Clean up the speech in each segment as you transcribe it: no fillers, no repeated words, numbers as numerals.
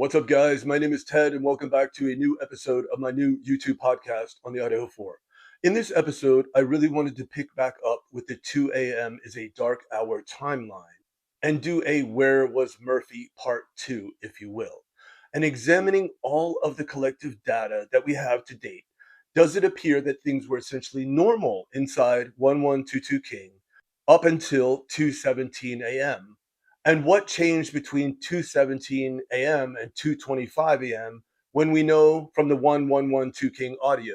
What's up, guys? My name is Ted, and welcome back to a new episode of my new YouTube podcast on the Idaho 4. In this episode, I really wanted to pick back up with the 2 a.m. is a dark hour timeline and do a Where Was Murphy Part 2, if you will. And examining all of the collective data that we have to date, does it appear that things were essentially normal inside 1122 King up until 2:17 a.m.? And what changed between 2:17 a.m. and 2:25 a.m. when we know from the 1112 King audio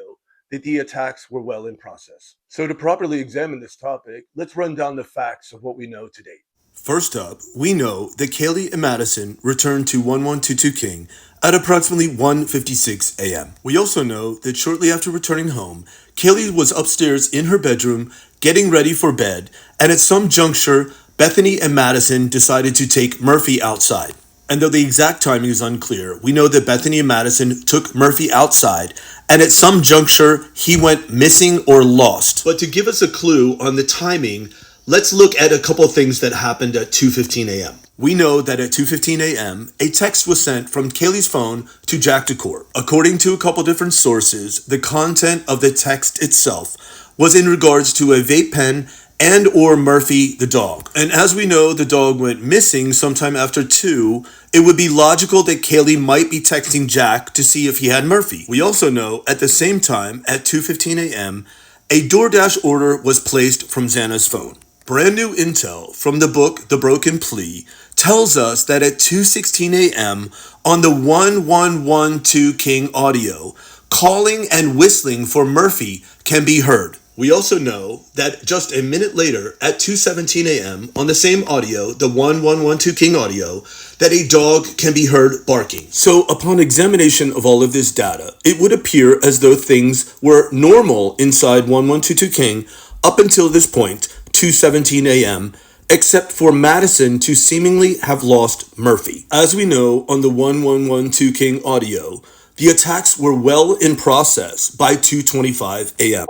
that the attacks were well in process? So to properly examine this topic, let's run down the facts of what we know to date. First up, we know that Kaylee and Madison returned to 1122 King at approximately 1:56 a.m. We also know that shortly after returning home, Kaylee was upstairs in her bedroom getting ready for bed, and at some juncture, Bethany and Madison decided to take Murphy outside. And though the exact timing is unclear, we know that Bethany and Madison took Murphy outside, and at some juncture, he went missing or lost. But to give us a clue on the timing, let's look at a couple things that happened at 2:15 a.m. We know that at 2:15 a.m., a text was sent from Kaylee's phone to Jack DeCourt. According to a couple different sources, the content of the text itself was in regards to a vape pen and or Murphy the dog. And as we know, the dog went missing sometime after 2, it would be logical that Kaylee might be texting Jack to see if he had Murphy. We also know at the same time, at 2:15 a.m., a DoorDash order was placed from Xana's phone. Brand new intel from the book The Broken Plea tells us that at 2:16 a.m. on the 1112 King audio, calling and whistling for Murphy can be heard. We also know that just a minute later at 2:17 a.m. on the same audio, the 1112 King audio, that a dog can be heard barking. So upon examination of all of this data, it would appear as though things were normal inside 1122 King up until this point, 2:17 a.m., except for Madison to seemingly have lost Murphy. As we know on the 1112 King audio, the attacks were well in process by 2:25 a.m.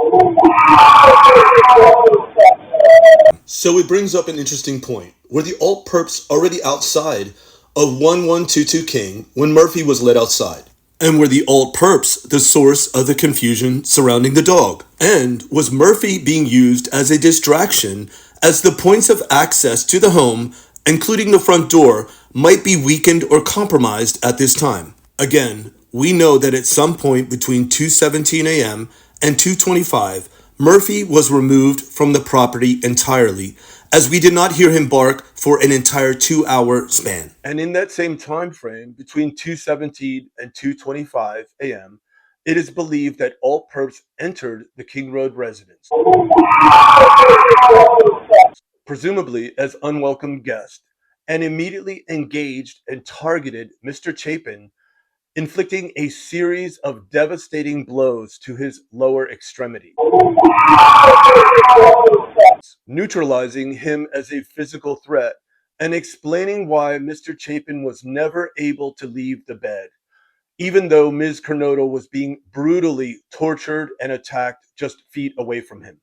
So it brings up an interesting point. Were the alt perps already outside of 1122 King when Murphy was led outside? And were the alt perps the source of the confusion surrounding the dog? And was Murphy being used as a distraction as the points of access to the home, including the front door, might be weakened or compromised at this time? Again, we know that at some point between 2:17 a.m. and 2:25, Murphy was removed from the property entirely, as we did not hear him bark for an entire 2-hour span. And in that same time frame, between 2:17 and 2:25 a.m., it is believed that alt perps entered the King Road residence, presumably as unwelcome guests, and immediately engaged and targeted Mr. Chapin, inflicting a series of devastating blows to his lower extremity, neutralizing him as a physical threat and explaining why Mr. Chapin was never able to leave the bed, even though Ms. Cornoto was being brutally tortured and attacked just feet away from him.